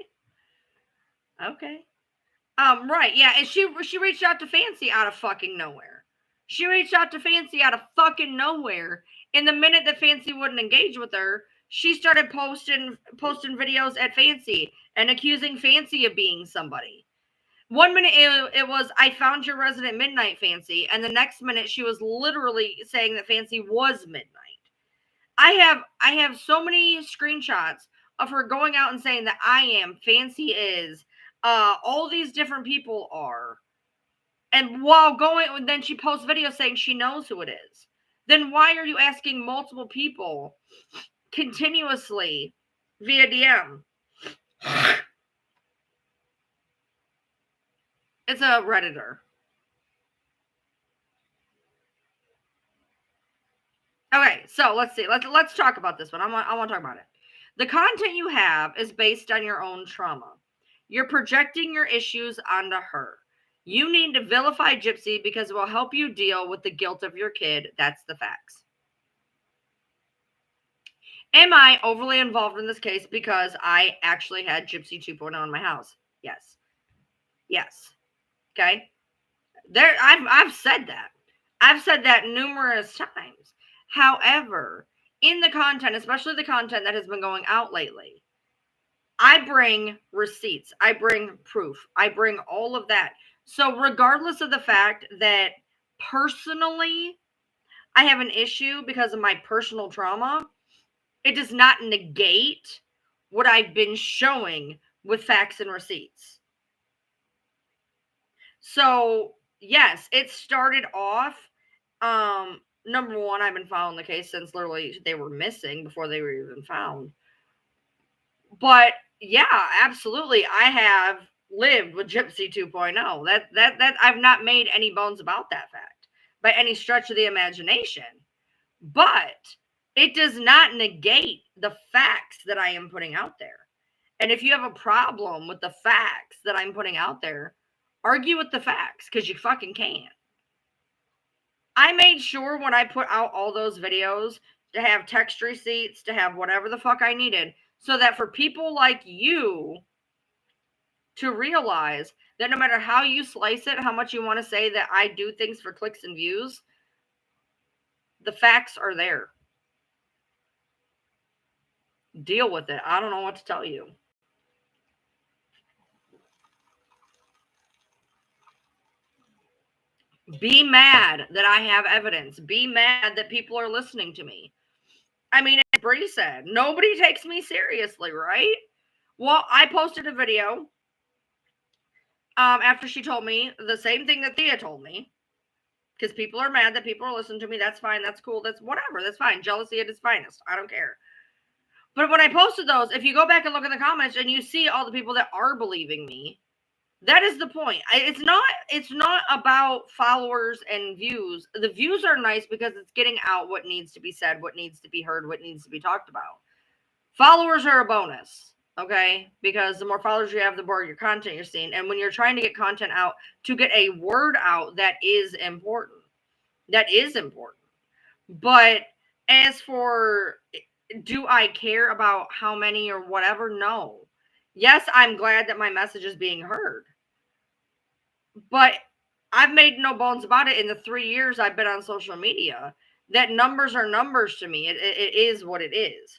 Right, yeah, and she reached out to Fancy out of fucking nowhere. She reached out to Fancy out of fucking nowhere. And the minute that Fancy wouldn't engage with her, she started posting videos at Fancy and accusing Fancy of being somebody. One minute it was, I found your resident Midnight, Fancy, and the next minute she was literally saying that Fancy was Midnight. I have so many screenshots of her going out and saying that I am, Fancy is, all these different people are. And while going, then she posts videos saying she knows who it is. Then why are you asking multiple people continuously via DM? It's a Redditor. Okay, so let's see. Let's talk about this one. I want to talk about it. The content you have is based on your own trauma. You're projecting your issues onto her. You need to vilify Gypsy because it will help you deal with the guilt of your kid. That's the facts. Am I overly involved in this case because I actually had Gypsy 2.0 in my house? Yes. Yes. Okay. I've said that. I've said that numerous times. However, in the content, especially the content that has been going out lately, I bring receipts. I bring proof. I bring all of that. So regardless of the fact that personally I have an issue because of my personal trauma, it does not negate what I've been showing with facts and receipts. So, yes, it started off, number one, I've been following the case since literally they were missing before they were even found. But yeah, absolutely, I have lived with Gypsy 2.0. That I've not made any bones about that fact by any stretch of the imagination. But it does not negate the facts that I am putting out there. And if you have a problem with the facts that I'm putting out there, argue with the facts because you fucking can't. I made sure when I put out all those videos to have text receipts, to have whatever the fuck I needed, so that for people like you to realize that no matter how you slice it, how much you want to say that I do things for clicks and views, the facts are there. Deal with it. I don't know what to tell you. Be mad that I have evidence. Be mad that people are listening to me. I mean, as Bree said, nobody takes me seriously, right? Well, I posted a video after she told me the same thing that Thea told me. Because people are mad that people are listening to me. That's fine. That's cool. That's whatever. That's fine. Jealousy at its finest. I don't care. But when I posted those, if you go back and look in the comments and you see all the people that are believing me, that is the point. It's not about followers and views. The views are nice because it's getting out what needs to be said, what needs to be heard, what needs to be talked about. Followers are a bonus, okay? Because the more followers you have, the more your content you're seeing. And when you're trying to get content out, to get a word out, that is important. That is important. But as for, do I care about how many or whatever? No. Yes, I'm glad that my message is being heard. But I've made no bones about it in the 3 years I've been on social media that numbers are numbers to me. It is what it is.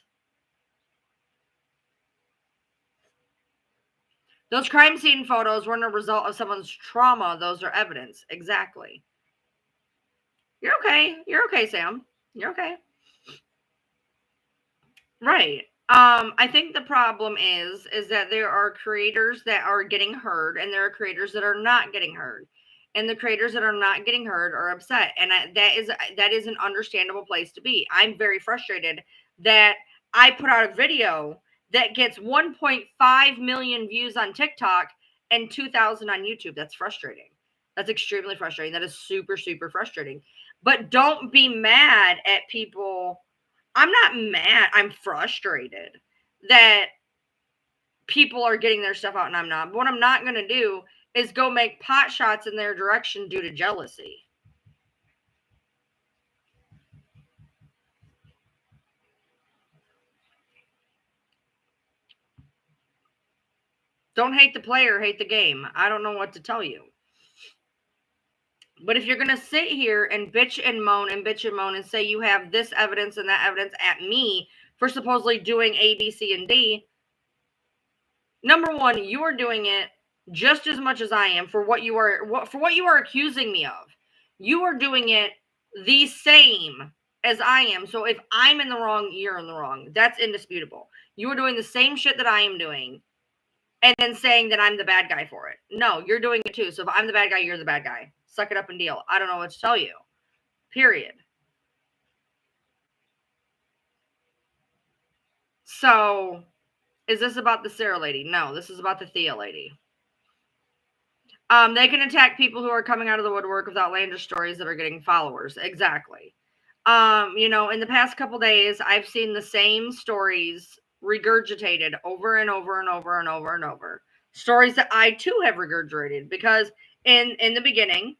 Those crime scene photos weren't a result of someone's trauma. Those are evidence. Exactly. You're okay. You're okay, Sam. You're okay. Right. I think the problem is that there are creators that are getting heard and there are creators that are not getting heard. And the creators that are not getting heard are upset. And that is an understandable place to be. I'm very frustrated that I put out a video that gets 1.5 million views on TikTok and 2,000 on YouTube. That's frustrating. That's extremely frustrating. That is super, super frustrating. But don't be mad at people. I'm not mad. I'm frustrated that people are getting their stuff out and I'm not. But what I'm not going to do is go make pot shots in their direction due to jealousy. Don't hate the player, hate the game. I don't know what to tell you. But if you're going to sit here and bitch and moan and say you have this evidence and that evidence at me for supposedly doing A, B, C, and D, number one, you are doing it just as much as I am for what you are accusing me of. You are doing it the same as I am. So if I'm in the wrong, you're in the wrong. That's indisputable. You are doing the same shit that I am doing and then saying that I'm the bad guy for it. No, you're doing it too. So if I'm the bad guy, you're the bad guy. Suck it up and deal. I don't know what to tell you. Period. So, is this about the Sarah lady? No, this is about the Thea lady. They can attack people who are coming out of the woodwork with outlandish stories that are getting followers. Exactly. In the past couple days, I've seen the same stories regurgitated over and over and over and over and over. Stories that I too have regurgitated because in the beginning,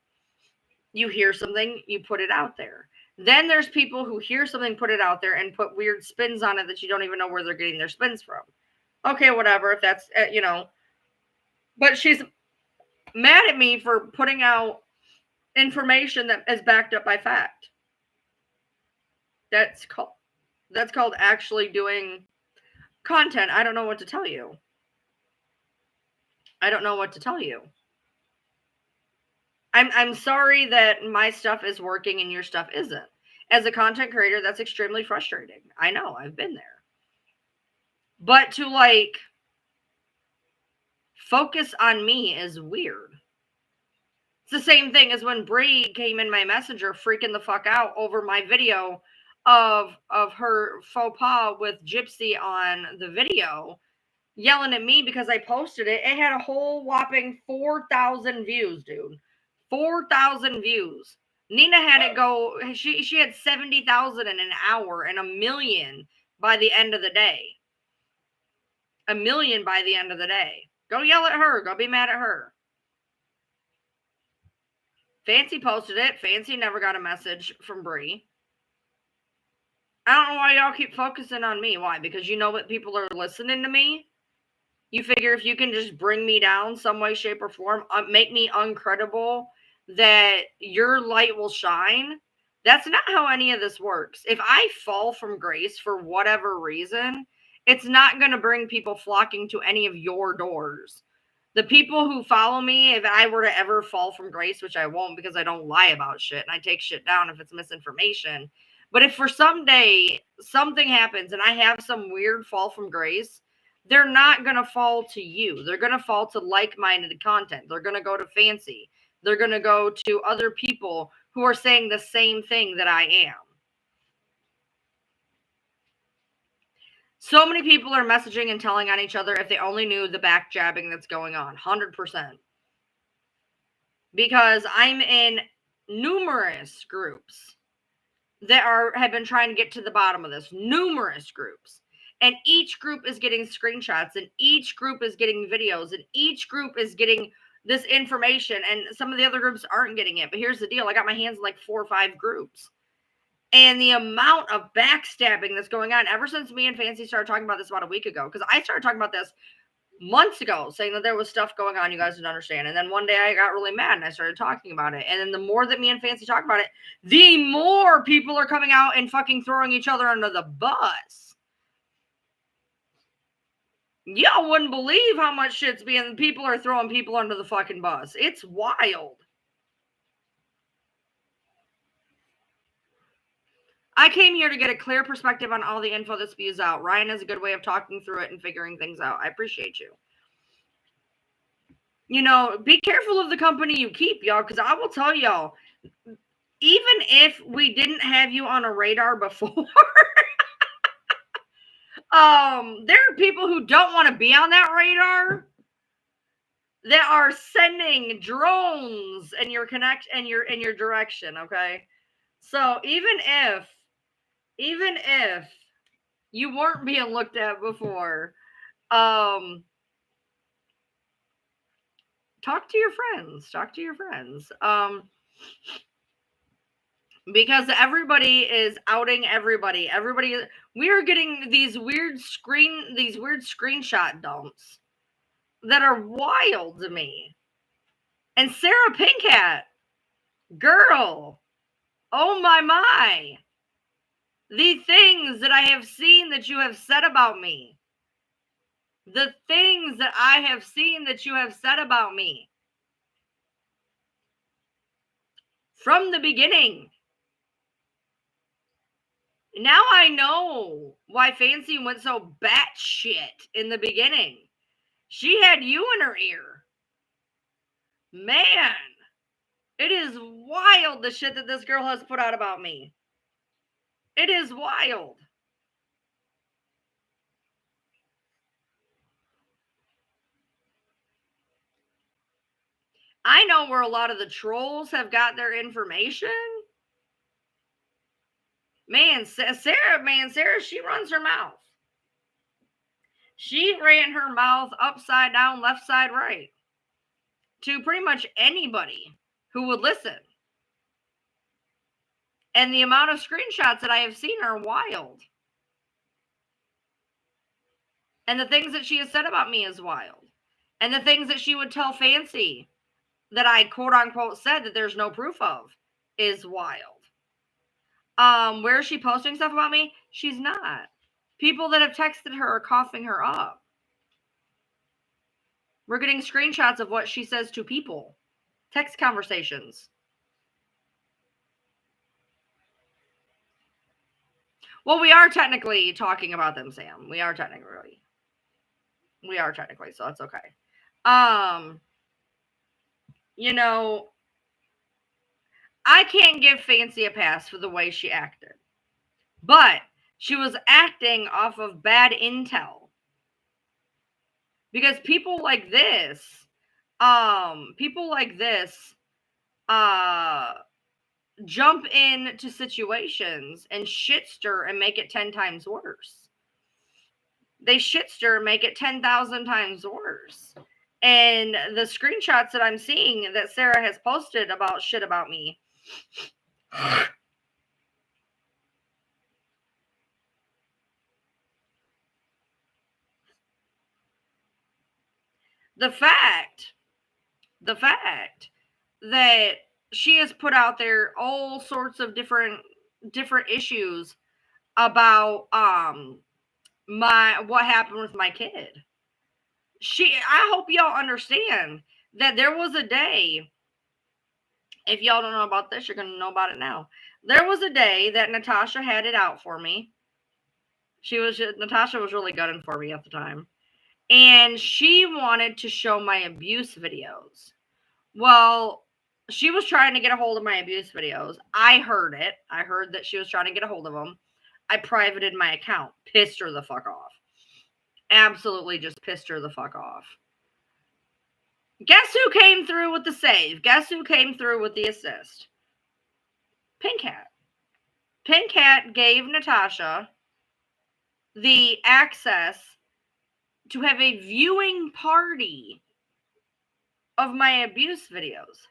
you hear something, you put it out there. Then there's people who hear something, put it out there, and put weird spins on it that you don't even know where they're getting their spins from. Okay, whatever, if that's, But she's mad at me for putting out information that is backed up by fact. That's called actually doing content. I don't know what to tell you. I don't know what to tell you. I'm sorry that my stuff is working and your stuff isn't. As a content creator, that's extremely frustrating. I know, I've been there. But to focus on me is weird. It's the same thing as when Bree came in my messenger freaking the fuck out over my video of her faux pas with Gypsy on the video, yelling at me because I posted it. It had a whole whopping 4,000 views, dude. 4,000 views. Nina had it go, she had 70,000 in an hour and 1 million by the end of the day. 1 million by the end of the day. Go yell at her. Go be mad at her. Fancy posted it. Fancy never got a message from Bree. I don't know why y'all keep focusing on me. Why? Because you know what people are listening to me? You figure if you can just bring me down some way, shape, or form, make me uncredible, that your light will shine. That's not how any of this works. If I fall from grace for whatever reason, it's not going to bring people flocking to any of your doors. The people who follow me, if I were to ever fall from grace, which I won't because I don't lie about shit and I take shit down if it's misinformation. But if for some day something happens and I have some weird fall from grace, they're not going to fall to you. They're going to fall to like-minded content. They're going to go to Fancy. They're going to go to other people who are saying the same thing that I am. So many people are messaging and telling on each other if they only knew the back jabbing that's going on. 100%. Because I'm in numerous groups that have been trying to get to the bottom of this. Numerous groups. And each group is getting screenshots, and each group is getting videos, and each group is getting this information, and some of the other groups aren't getting it. But here's the deal. I got my hands in like 4 or 5 groups. And the amount of backstabbing that's going on ever since me and Fancy started talking about this about a week ago, because I started talking about this months ago, saying that there was stuff going on you guys didn't understand. And then one day I got really mad and I started talking about it. And then the more that me and Fancy talk about it, the more people are coming out and fucking throwing each other under the bus. Y'all wouldn't believe how much shit's being, people are throwing people under the fucking bus. It's wild. I came here to get a clear perspective on all the info that spews out. Ryan has a good way of talking through it and figuring things out. I appreciate you. Be careful of the company you keep, y'all, because I will tell y'all, even if we didn't have you on a radar before, There are people who don't want to be on that radar that are sending drones in your in your direction, okay? So even if you weren't being looked at before, talk to your friends. Because everybody is outing everybody. We are getting these weird screenshot dumps that are wild to me. And Sarah Pinkett, girl, oh my. The things that I have seen that you have said about me. The things that I have seen that you have said about me. From the beginning. Now I know why Fancy went so batshit in the beginning. She had you in her ear. Man, it is wild the shit that this girl has put out about me. It is wild. I know where a lot of the trolls have got their information. Sarah, she runs her mouth. She ran her mouth upside down, left side, right. To pretty much anybody who would listen. And the amount of screenshots that I have seen are wild. And the things that she has said about me is wild. And the things that she would tell Fancy that I quote unquote said that there's no proof of is wild. Where is she posting stuff about me? She's not. People that have texted her are coughing her up. We're getting screenshots of what she says to people. Text conversations. Well, we are technically talking about them, Sam. We are technically, so it's okay. You know, I can't give Fancy a pass for the way she acted. But she was acting off of bad intel. Because people like this, jump into situations and shit stir and make it 10 times worse. They shit stir and make it 10,000 times worse. And the screenshots that I'm seeing that Sarah has posted about shit about me. The fact that she has put out there all sorts of different issues about what happened with my kid. I hope y'all understand that there was a day, if y'all don't know about this, you're gonna know about it now. There was a day that Natasha had it out for me. Natasha was really gunning for me at the time. And she wanted to show my abuse videos. Well, she was trying to get a hold of my abuse videos. I heard it. I heard that she was trying to get a hold of them. I privated my account. Pissed her the fuck off. Absolutely just pissed her the fuck off. Guess who came through with the save? Guess who came through with the assist? Pinkett. Pinkett gave Natasha the access to have a viewing party of my abuse videos.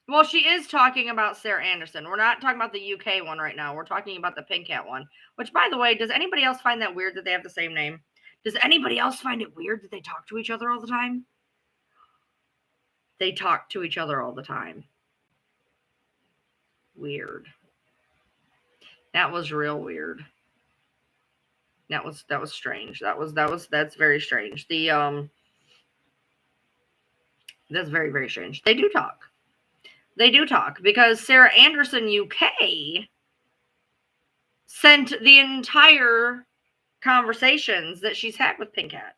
Well, she is talking about Sarah Anderson. We're not talking about the UK one right now. We're talking about the Pinkett one. Which, by the way, does anybody else find that weird that they have the same name? Does anybody else find it weird that they talk to each other all the time? They talk to each other all the time. Weird. That was real weird. That was strange. That's very strange. That's very, very strange. They do talk. They do talk because Sarah Anderson UK sent the entire conversations that she's had with Pinkett.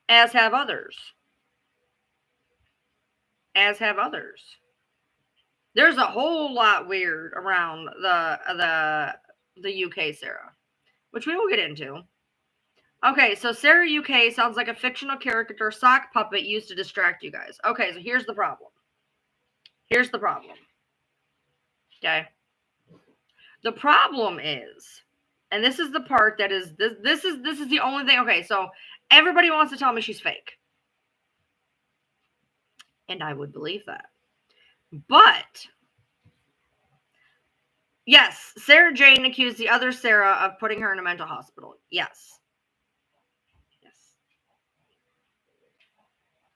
As have others. as have others. There's a whole lot weird around the UK Sarah, which we will get into. Okay, so Sarah UK sounds like a fictional caricature sock puppet used to distract you guys. Okay, so here's the problem. Here's the problem. Okay. The problem is, and this is the part that is this is the only thing. Okay, so everybody wants to tell me she's fake. And I would believe that. But yes, Sarah Jane accused the other Sarah of putting her in a mental hospital. Yes. Yes.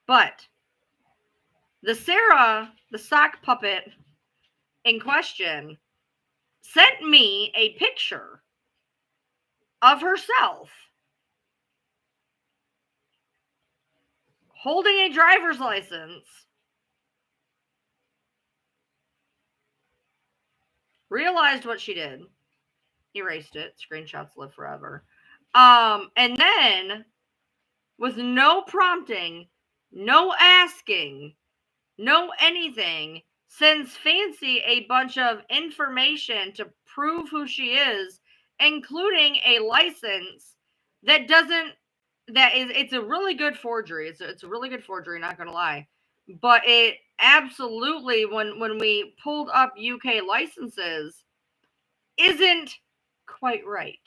But the Sarah, the sock puppet in question, sent me a picture of herself holding a driver's license, realized what she did, erased it, screenshots live forever, and then with no prompting, no asking, no anything, sends Fancy a bunch of information to prove who she is, including a license that doesn't, it's a really good forgery. It's a really good forgery, not gonna lie. But it absolutely, when we pulled up UK licenses, isn't quite right.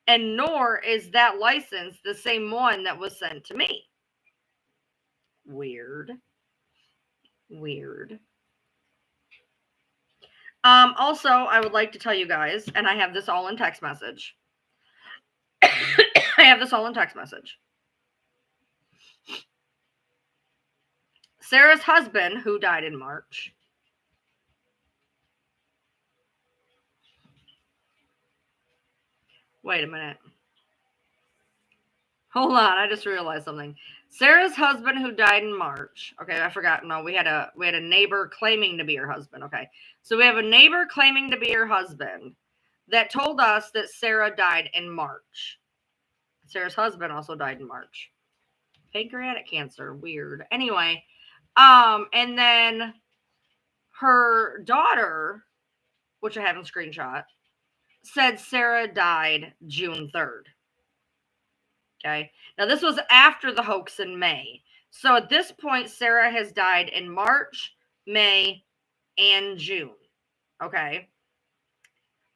And nor is that license the same one that was sent to me. Weird. Also, I would like to tell you guys, and I have this all in text message. Sarah's husband, who died in March. Wait a minute. Hold on, I just realized something. Sarah's husband, who died in March. Okay, I forgot. No, we had a neighbor claiming to be her husband. Okay, so we have a neighbor claiming to be her husband that told us that Sarah died in March. Sarah's husband also died in March. Pancreatic cancer, weird. Anyway, and then her daughter, which I haven't screenshot, said Sarah died June 3rd. Okay. Now, this was after the hoax in May. So at this point, Sarah has died in March, May, and June. Okay.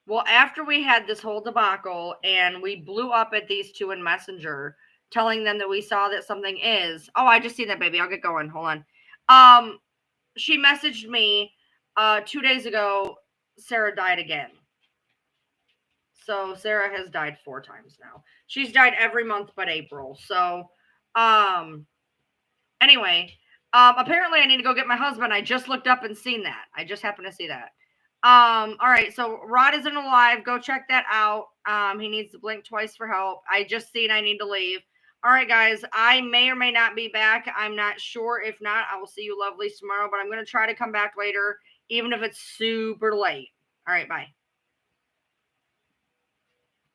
Well, after we had this whole debacle and we blew up at these two in Messenger, telling them that we saw that something is. Oh, I just see that, baby. I'll get going. Hold on. She messaged me 2 days ago. Sarah died again. So Sarah has died 4 times now. She's died every month but April. So, anyway, apparently I need to go get my husband. I just looked up and seen that. I just happened to see that. All right. So Rod isn't alive. Go check that out. He needs to blink twice for help. I just seen I need to leave. All right, guys. I may or may not be back. I'm not sure. If not, I will see you lovelies tomorrow. But I'm going to try to come back later, even if it's super late. All right. Bye.